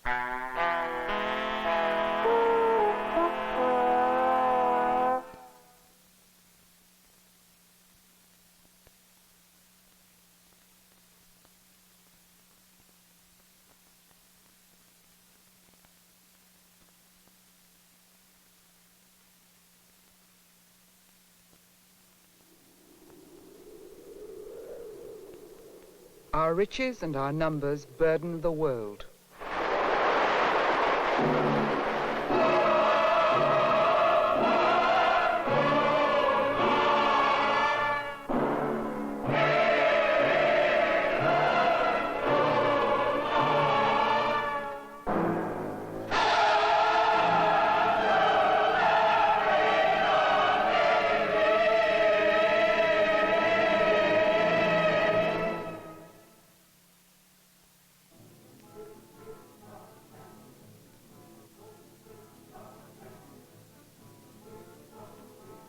Our riches and our numbers burden the world.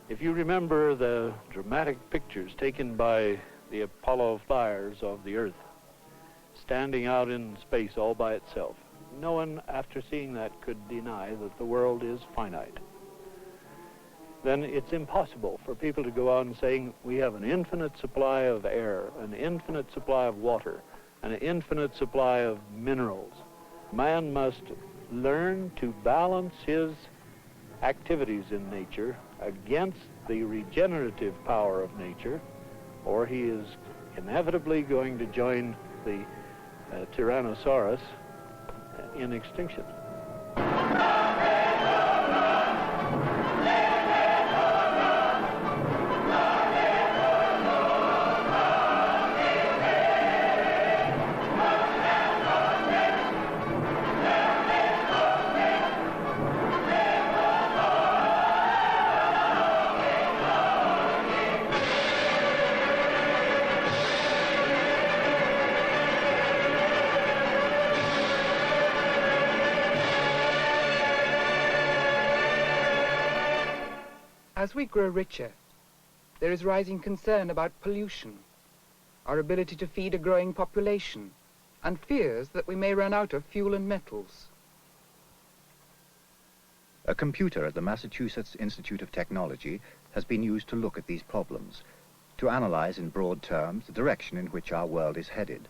If you remember the dramatic pictures taken by the Apollo flyers of the Earth, standing out in space all by itself, no one after seeing that could deny that the world is finite. Then it's impossible for people to go on saying we have an infinite supply of air, an infinite supply of water, an infinite supply of minerals. Man must learn to balance his activities in nature against the regenerative power of nature, or he is inevitably going to join the Tyrannosaurus in extinction. As we grow richer, there is rising concern about pollution, our ability to feed a growing population, and fears that we may run out of fuel and metals. A computer at the Massachusetts Institute of Technology has been used to look at these problems, to analyze in broad terms the direction in which our world is headed.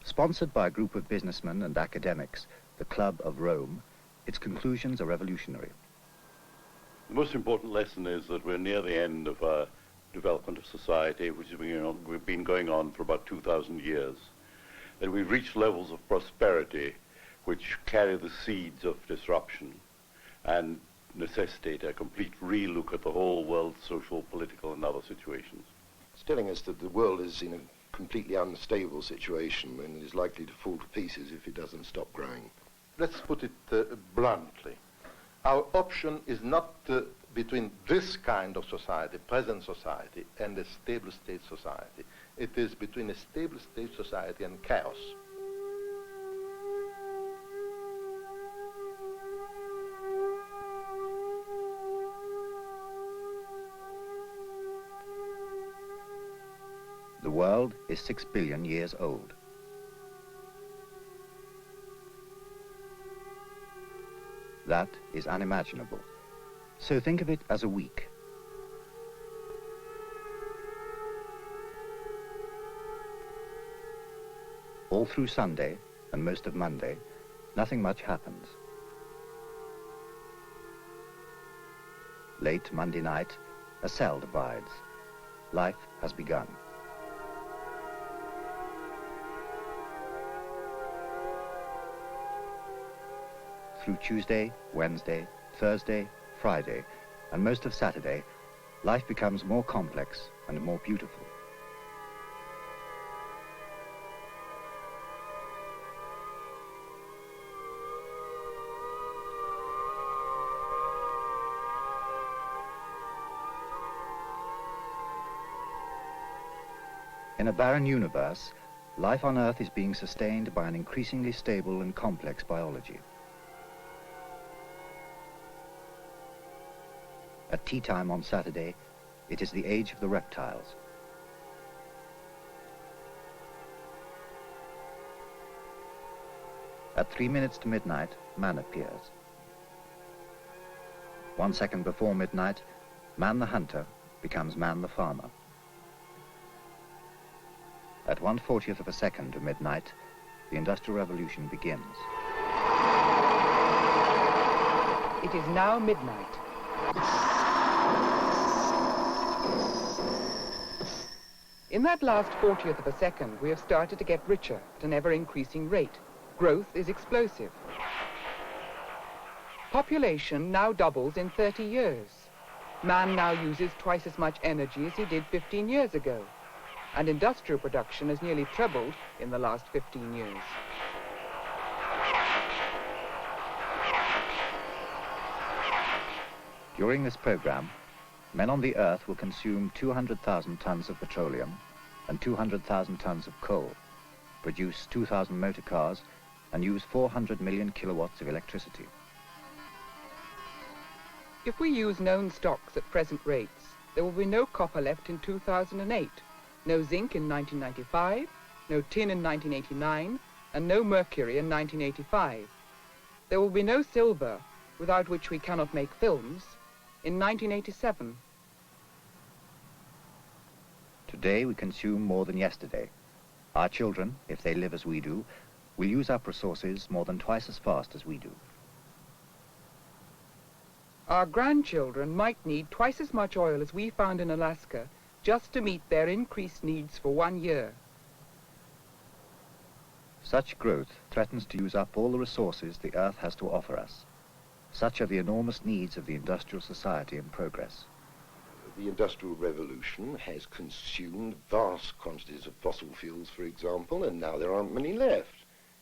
Sponsored by a group of businessmen and academics, the Club of Rome, its conclusions are revolutionary. The most important lesson is that we're near the end of our development of society, which has been going on for about 2,000 years. That we've reached levels of prosperity which carry the seeds of disruption and necessitate a complete relook at the whole world's social, political, and other situations. It's telling us that the world is in a completely unstable situation and is likely to fall to pieces if it doesn't stop growing. Let's put it bluntly. Our option is not between this kind of society, present society, and a stable state society. It is between a stable state society and chaos. The world is 6 billion years old. That is unimaginable. So think of it as a week. All through Sunday and most of Monday, nothing much happens. Late Monday night, a cell divides. Life has begun. Through Tuesday, Wednesday, Thursday, Friday, and most of Saturday, life becomes more complex and more beautiful. In a barren universe, life on Earth is being sustained by an increasingly stable and complex biology. At tea time on Saturday, it is the age of the reptiles. At 3 minutes to midnight, man appears. 1 second before midnight, man the hunter becomes man the farmer. At 1/40th of a second to midnight, the Industrial Revolution begins. It is now midnight. In that last 40th of a second, we have started to get richer at an ever-increasing rate. Growth is explosive. Population now doubles in 30 years. Man now uses twice as much energy as he did 15 years ago. And industrial production has nearly trebled in the last 15 years. During this program, men on the Earth will consume 200,000 tons of petroleum and 200,000 tons of coal, produce 2,000 motor cars, and use 400 million kilowatts of electricity. If we use known stocks at present rates, there will be no copper left in 2008, no zinc in 1995, no tin in 1989, and no mercury in 1985. There will be no silver, without which we cannot make films, in 1987. Today we consume more than yesterday. Our children, if they live as we do, will use up resources more than twice as fast as we do. Our grandchildren might need twice as much oil as we found in Alaska just to meet their increased needs for 1 year. Such growth threatens to use up all the resources the Earth has to offer us. Such are the enormous needs of the industrial society in progress. The Industrial Revolution has consumed vast quantities of fossil fuels, for example, and now there aren't many left.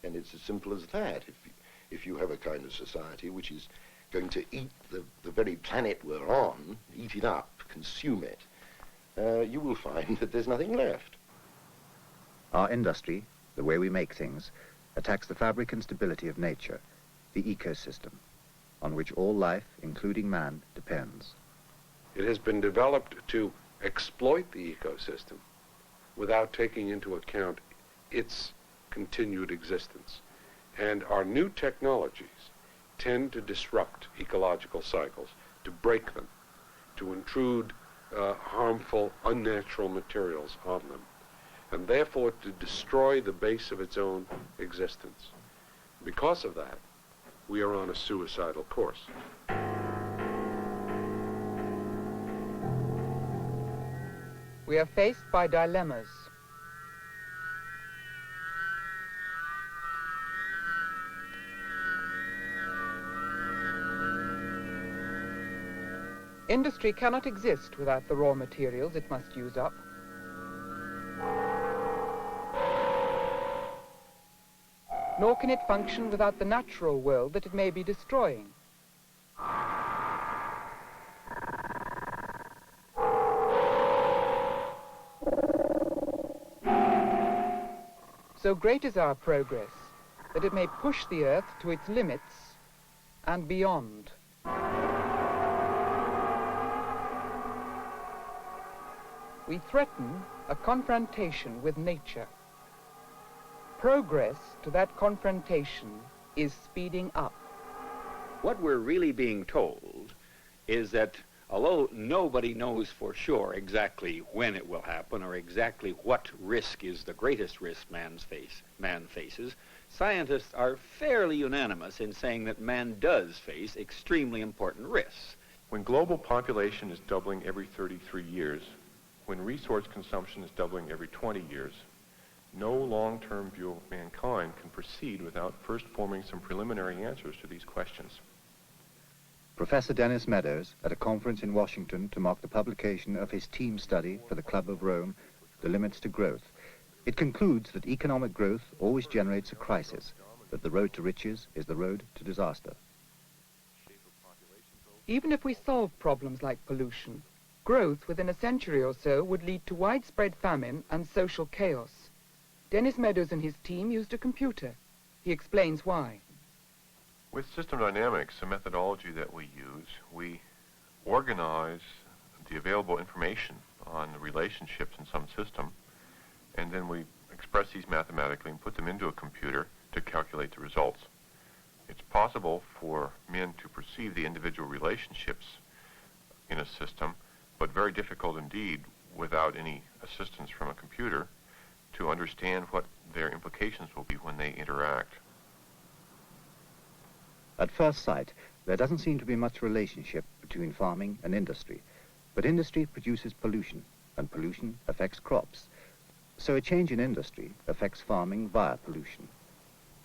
And it's as simple as that. If you have a kind of society which is going to eat the very planet we're on, eat it up, consume it, you will find that there's nothing left. Our industry, the way we make things, attacks the fabric and stability of nature, the ecosystem, on which all life, including man, depends. It has been developed to exploit the ecosystem without taking into account its continued existence. And our new technologies tend to disrupt ecological cycles, to break them, to intrude harmful, unnatural materials on them, and therefore to destroy the base of its own existence. Because of that, we are on a suicidal course. We are faced by dilemmas. Industry cannot exist without the raw materials it must use up. Nor can it function without the natural world that it may be destroying. So great is our progress that it may push the Earth to its limits and beyond. We threaten a confrontation with nature. Progress to that confrontation is speeding up. What we're really being told is that although nobody knows for sure exactly when it will happen or exactly what risk is the greatest risk man faces, scientists are fairly unanimous in saying that man does face extremely important risks. When global population is doubling every 33 years, when resource consumption is doubling every 20 years, no long-term view of mankind can proceed without first forming some preliminary answers to these questions. Professor Dennis Meadows, at a conference in Washington to mark the publication of his team study for the Club of Rome, The Limits to Growth. It concludes that economic growth always generates a crisis, that the road to riches is the road to disaster. Even if we solve problems like pollution, growth within a century or so would lead to widespread famine and social chaos. Dennis Meadows and his team used a computer. He explains why. With system dynamics, a methodology that we use, we organize the available information on the relationships in some system, and then we express these mathematically and put them into a computer to calculate the results. It's possible for men to perceive the individual relationships in a system, but very difficult indeed without any assistance from a computer to understand what their implications will be when they interact. At first sight, there doesn't seem to be much relationship between farming and industry, but industry produces pollution, and pollution affects crops. So a change in industry affects farming via pollution.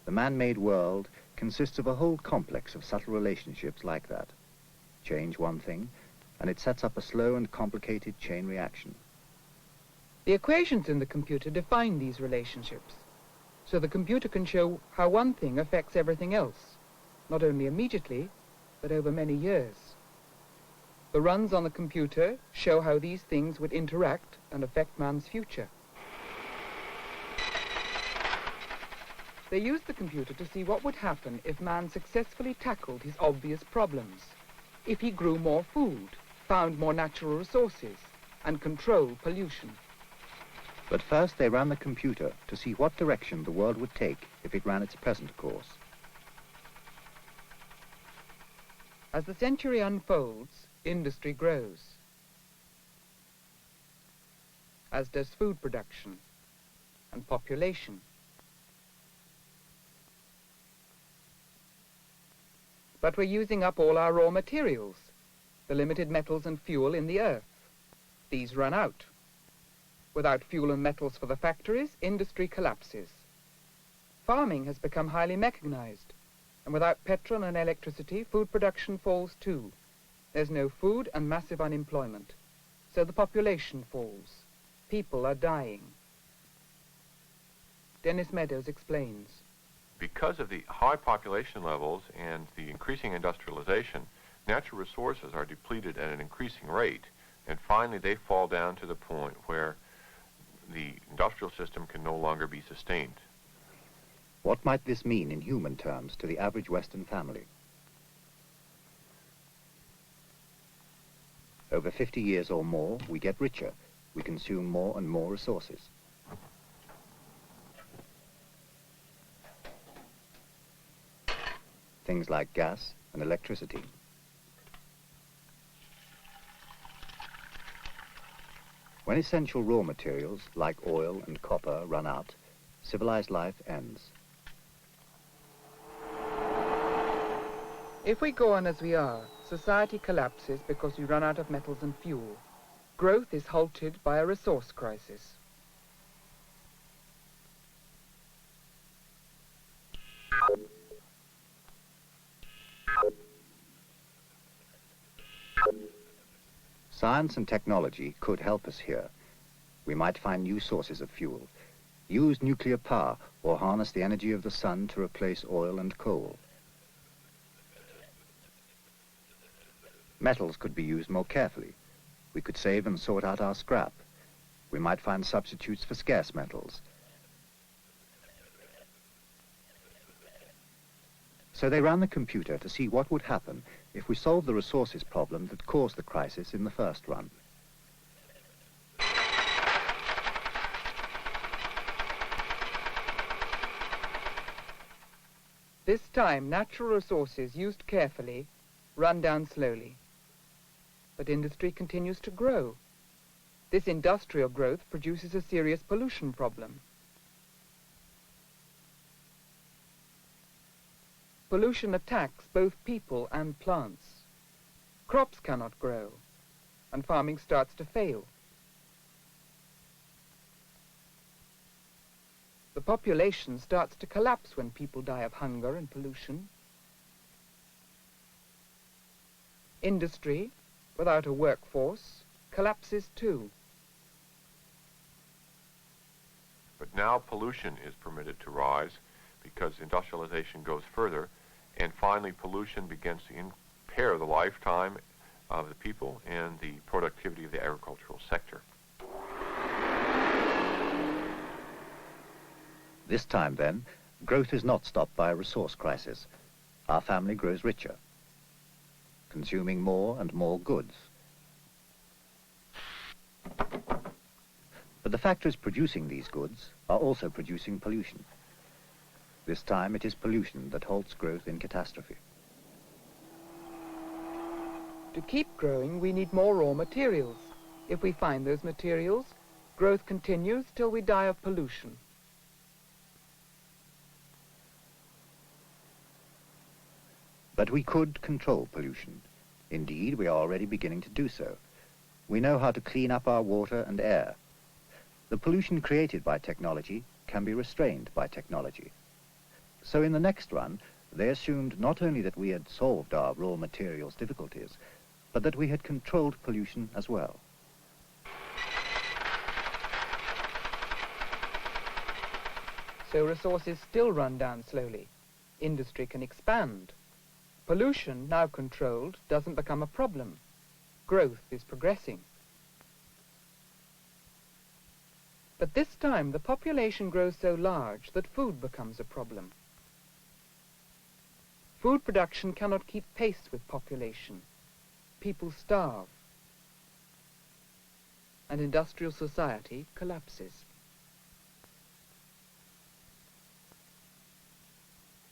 The man-made world consists of a whole complex of subtle relationships like that. Change one thing, and it sets up a slow and complicated chain reaction. The equations in the computer define these relationships, so the computer can show how one thing affects everything else, not only immediately, but over many years. The runs on the computer show how these things would interact and affect man's future. They used the computer to see what would happen if man successfully tackled his obvious problems, if he grew more food, found more natural resources, and controlled pollution. But first they ran the computer to see what direction the world would take if it ran its present course. As the century unfolds, industry grows, as does food production and population. But we're using up all our raw materials, the limited metals and fuel in the earth. These run out. Without fuel and metals for the factories, industry collapses. Farming has become highly mechanized, and without petrol and electricity, food production falls too. There's no food and massive unemployment, so the population falls. People are dying. Dennis Meadows explains. Because of the high population levels and the increasing industrialization, natural resources are depleted at an increasing rate, and finally they fall down to the point where the industrial system can no longer be sustained. What might this mean in human terms to the average Western family? Over 50 years or more, we get richer. We consume more and more resources. Things like gas and electricity. When essential raw materials like oil and copper run out, civilized life ends. If we go on as we are, society collapses because we run out of metals and fuel. Growth is halted by a resource crisis. Science and technology could help us here. We might find new sources of fuel, use nuclear power, or harness the energy of the sun to replace oil and coal. Metals could be used more carefully. We could save and sort out our scrap. We might find substitutes for scarce metals. So they ran the computer to see what would happen if we solved the resources problem that caused the crisis in the first run. This time, natural resources used carefully run down slowly. But industry continues to grow. This industrial growth produces a serious pollution problem. Pollution attacks both people and plants. Crops cannot grow, and farming starts to fail. The population starts to collapse when people die of hunger and pollution. Industry, without a workforce, collapses too. But now pollution is permitted to rise because industrialization goes further, and finally pollution begins to impair the lifetime of the people and the productivity of the agricultural sector. This time, then, growth is not stopped by a resource crisis. Our family grows richer, consuming more and more goods. But the factories producing these goods are also producing pollution. This time it is pollution that halts growth in catastrophe. To keep growing, we need more raw materials. If we find those materials, growth continues till we die of pollution. But we could control pollution. Indeed, we are already beginning to do so. We know how to clean up our water and air. The pollution created by technology can be restrained by technology. So in the next run, they assumed not only that we had solved our raw materials difficulties, but that we had controlled pollution as well. So resources still run down slowly. Industry can expand. Pollution, now controlled, doesn't become a problem. Growth is progressing. But this time, the population grows so large that food becomes a problem. Food production cannot keep pace with population. People starve. And industrial society collapses.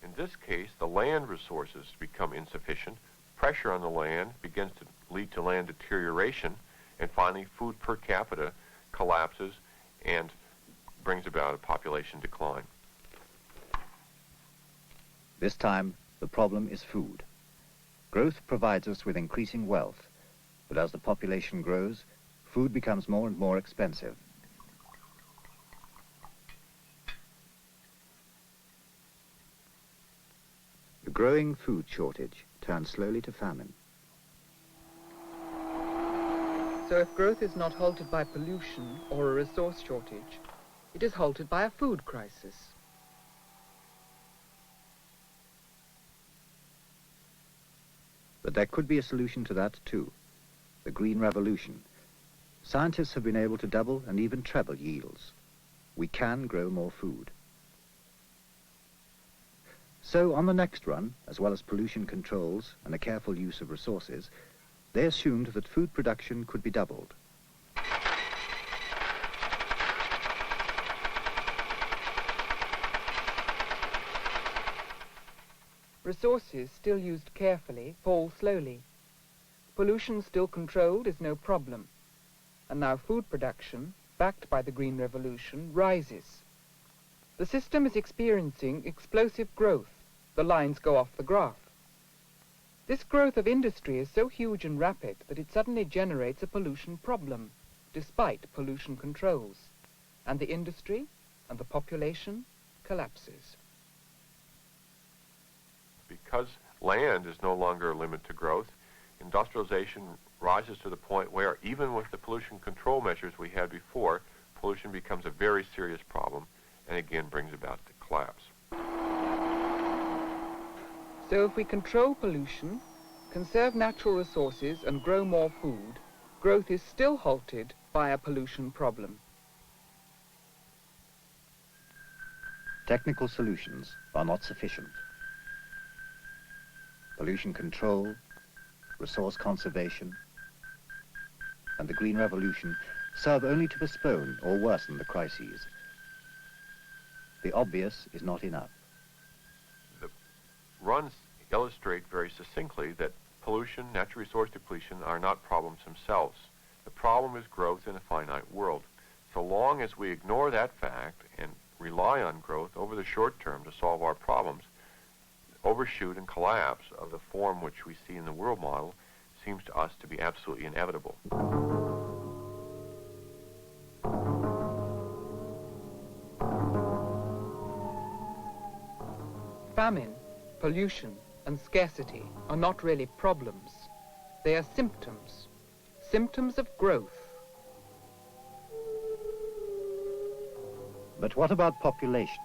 In this case, the land resources become insufficient, pressure on the land begins to lead to land deterioration, and finally food per capita collapses and brings about a population decline. This time, the problem is food. Growth provides us with increasing wealth, but as the population grows, food becomes more and more expensive. The growing food shortage turns slowly to famine. So if growth is not halted by pollution or a resource shortage, it is halted by a food crisis. But there could be a solution to that too, the Green Revolution. Scientists have been able to double and even treble yields. We can grow more food. So on the next run, as well as pollution controls and a careful use of resources, they assumed that food production could be doubled. Resources, still used carefully, fall slowly. Pollution still controlled is no problem. And now food production, backed by the Green Revolution, rises. The system is experiencing explosive growth. The lines go off the graph. This growth of industry is so huge and rapid that it suddenly generates a pollution problem, despite pollution controls. And the industry and the population collapses. Because land is no longer a limit to growth, industrialization rises to the point where, even with the pollution control measures we had before, pollution becomes a very serious problem and again brings about the collapse. So if we control pollution, conserve natural resources and grow more food, growth is still halted by a pollution problem. Technical solutions are not sufficient. Pollution control, resource conservation, and the Green Revolution serve only to postpone or worsen the crises. The obvious is not enough. The runs illustrate very succinctly that pollution, natural resource depletion are not problems themselves. The problem is growth in a finite world. So long as we ignore that fact and rely on growth over the short term to solve our problems, overshoot and collapse of the form which we see in the world model seems to us to be absolutely inevitable. Famine, pollution, and scarcity are not really problems. They are symptoms, symptoms of growth. But what about population?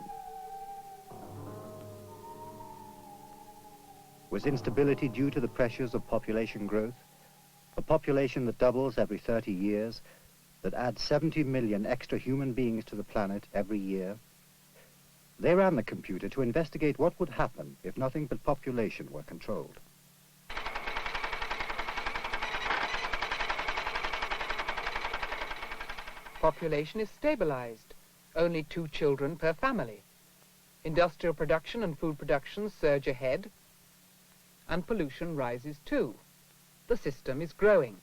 Was instability due to the pressures of population growth? A population that doubles every 30 years, that adds 70 million extra human beings to the planet every year? They ran the computer to investigate what would happen if nothing but population were controlled. Population is stabilized, only 2 children per family. Industrial production and food production surge ahead, and pollution rises too. The system is growing.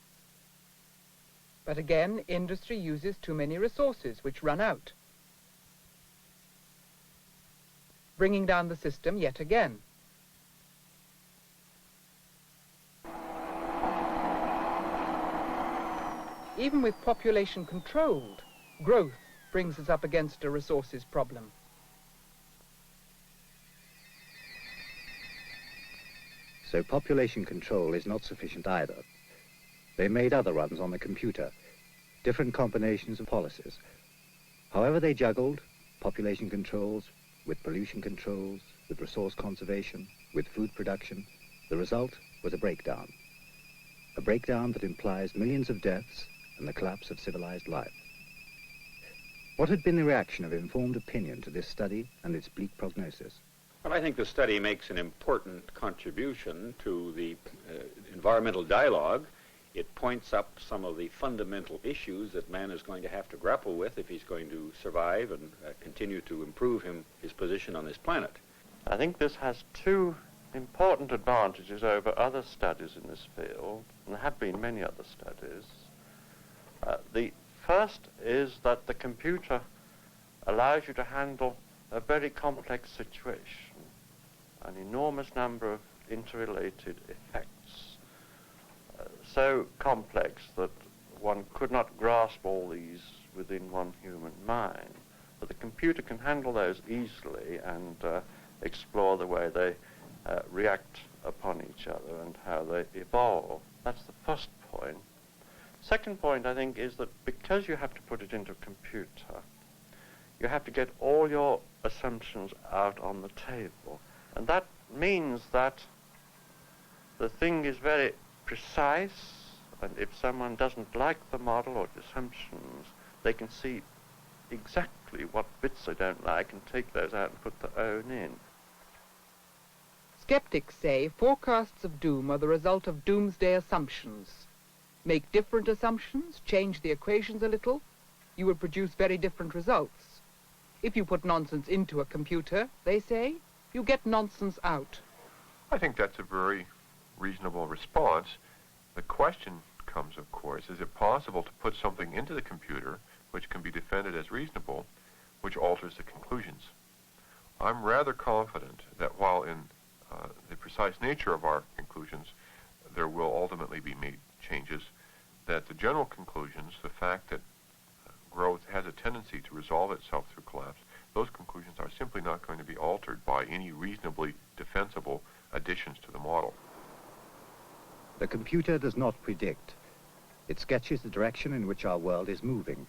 But again, industry uses too many resources which run out, bringing down the system yet again. Even with population controlled, growth brings us up against a resources problem. So population control is not sufficient either. They made other runs on the computer, different combinations of policies. However they juggled population controls with pollution controls, with resource conservation, with food production, the result was a breakdown. A breakdown that implies millions of deaths and the collapse of civilized life. What had been the reaction of informed opinion to this study and its bleak prognosis? Well, I think the study makes an important contribution to the environmental dialogue. It points up some of the fundamental issues that man is going to have to grapple with if he's going to survive and continue to improve his position on this planet. I think this has two important advantages over other studies in this field, and there have been many other studies. The first is that the computer allows you to handle a very complex situation, an enormous number of interrelated effects, so complex that one could not grasp all these within one human mind. But the computer can handle those easily and explore the way they react upon each other and how they evolve. That's the first point. Second point, I think, is that because you have to put it into a computer, you have to get all your assumptions out on the table. And that means that the thing is very precise, and if someone doesn't like the model or the assumptions, they can see exactly what bits they don't like and take those out and put their own in. Skeptics say forecasts of doom are the result of doomsday assumptions. Make different assumptions, change the equations a little, you will produce very different results. If you put nonsense into a computer, they say, you get nonsense out. I think that's a very reasonable response. The question comes, of course, is it possible to put something into the computer which can be defended as reasonable, which alters the conclusions? I'm rather confident that while in the precise nature of our conclusions there will ultimately be made changes, that the general conclusions, the fact that growth has a tendency to resolve itself through collapse, those conclusions are simply not going to be altered by any reasonably defensible additions to the model. The computer does not predict. It sketches the direction in which our world is moving.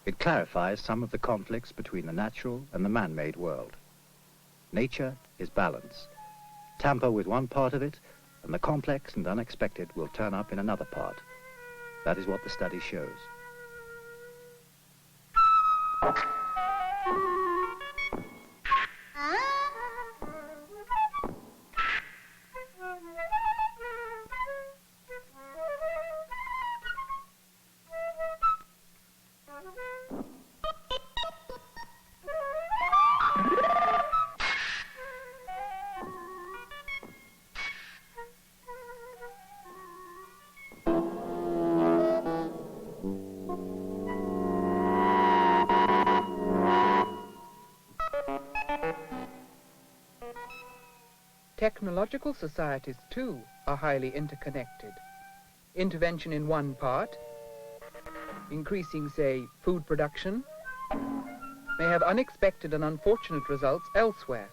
It clarifies some of the conflicts between the natural and the man-made world. Nature is balance. Tamper with one part of it, and the complex and unexpected will turn up in another part. That is what the study shows. Technological societies, too, are highly interconnected. Intervention in one part, increasing, say, food production, may have unexpected and unfortunate results elsewhere.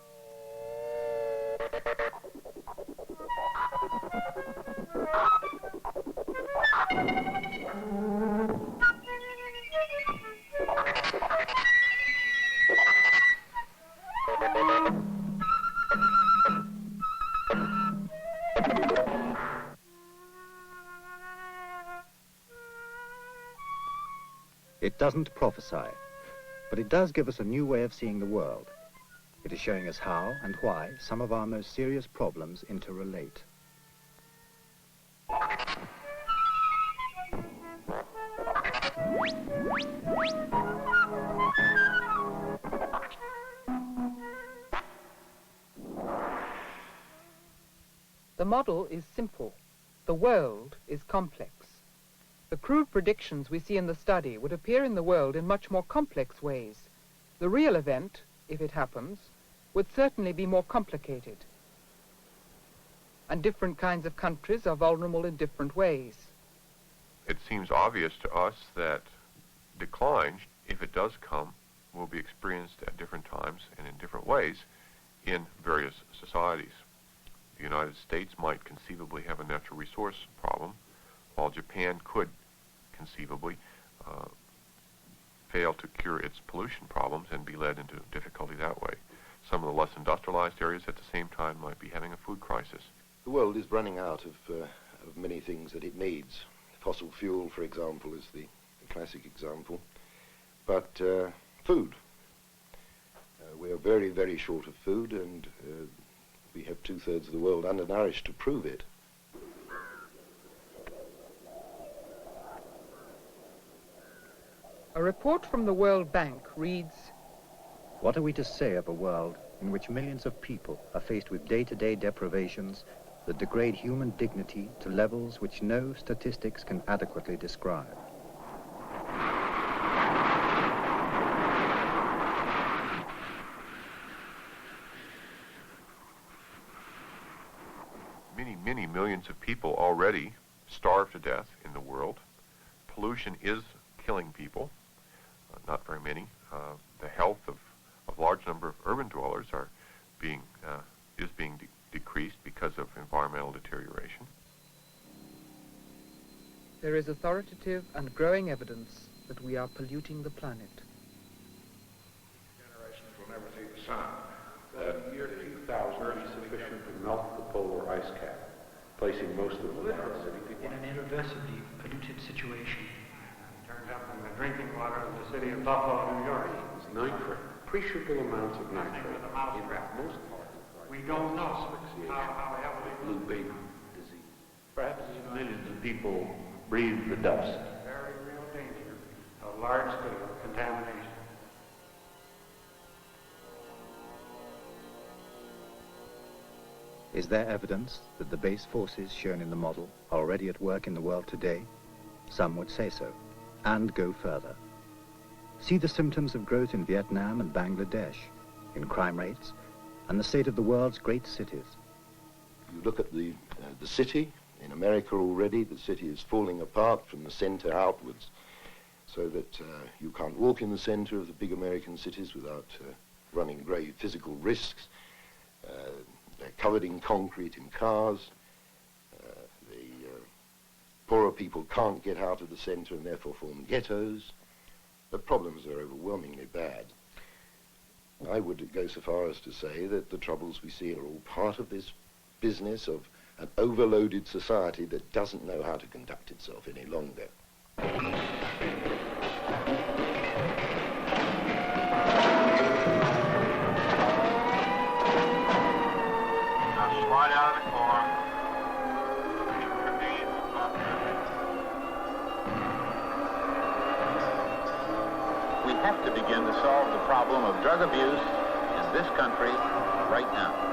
It doesn't prophesy, but it does give us a new way of seeing the world. It is showing us how and why some of our most serious problems interrelate. model is simple. The world is complex. The crude predictions we see in the study would appear in the world in much more complex ways. The real event, if it happens, would certainly be more complicated. And different kinds of countries are vulnerable in different ways. It seems obvious to us that decline, if it does come, will be experienced at different times and in different ways in various societies. The United States might conceivably have a natural resource problem, while Japan could conceivably fail to cure its pollution problems and be led into difficulty that way. Some of the less industrialized areas at the same time might be having a food crisis. The world is running out of many things that it needs. Fossil fuel, for example, is the classic example. But food. We are very, very short of food, and we have 2/3 of the world undernourished to prove it. A report from the World Bank reads, What are we to say of a world in which millions of people are faced with day-to-day deprivations that degrade human dignity to levels which no statistics can adequately describe? Many millions of people already starve to death in the world. Pollution is killing people, not very many. The health of a large number of urban dwellers is being decreased because of environmental deterioration. there is authoritative and growing evidence that we are polluting the planet. Generations will never see the sun. The year 2000 will be sufficient to melt the polar ice cap, placing most of the in an irreversibly polluted situation. Turned up in the drinking water of the city of Buffalo, New York. It's nitrate, appreciable amounts of nitrate. Most we don't know how heavily. blue baby disease. Perhaps millions of people breathe the dust. Very real danger of large-scale contamination. Is there evidence that the base forces shown in the model are already at work in the world today? Some would say so, and go further. See the symptoms of growth in Vietnam and Bangladesh, in crime rates, and the state of the world's great cities. You look at the city. In America already, the city is falling apart from the center outwards, so that you can't walk in the center of the big American cities without running grave physical risks. They're covered in concrete in cars. The poorer people can't get out of the center and therefore form ghettos. The problems are overwhelmingly bad. I would go so far as to say that the troubles we see are all part of this business of an overloaded society that doesn't know how to conduct itself any longer. Slide out of the car. We have to begin to solve the problem of drug abuse in this country right now.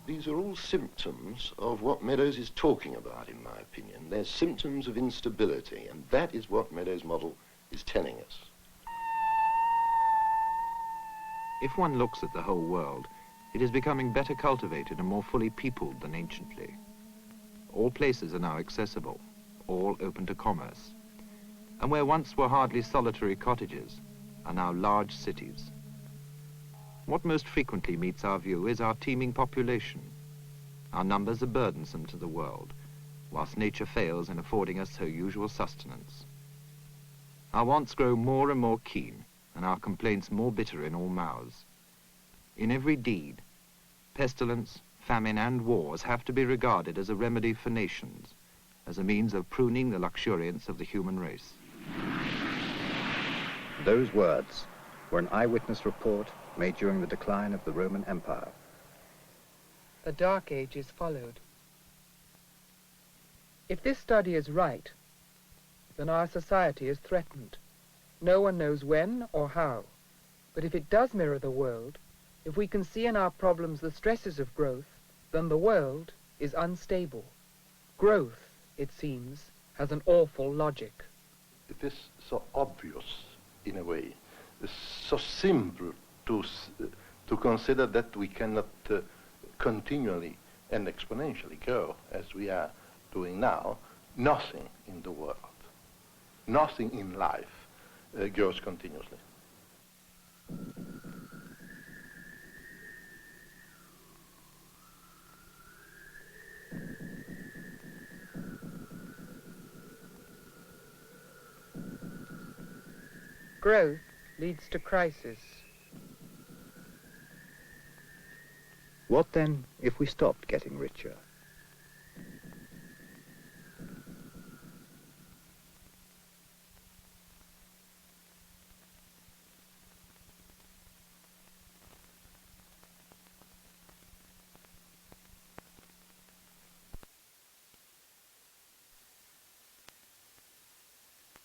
These are all symptoms of what Meadows is talking about, in my opinion. They're symptoms of instability, and that is what Meadows' model is telling us. If one looks at the whole world, it is becoming better cultivated and more fully peopled than anciently. All places are now accessible, all open to commerce. And where once were hardly solitary cottages, are now large cities. What most frequently meets our view is our teeming population. Our numbers are burdensome to the world, whilst nature fails in affording us her usual sustenance. Our wants grow more and more keen, and our complaints more bitter in all mouths. In every deed, pestilence, famine, and wars have to be regarded as a remedy for nations, as a means of pruning the luxuriance of the human race. Those words were an eyewitness report made during the decline of the Roman Empire. The Dark Ages followed. If this study is right, then our society is threatened. No one knows when or how. But if it does mirror the world, if we can see in our problems the stresses of growth, then the world is unstable. Growth, it seems, has an awful logic. It is so obvious, in a way. It's so simple to consider that we cannot continually and exponentially grow as we are doing now. Nothing in the world, nothing in life grows continuously. Growth leads to crisis. What then if we stopped getting richer?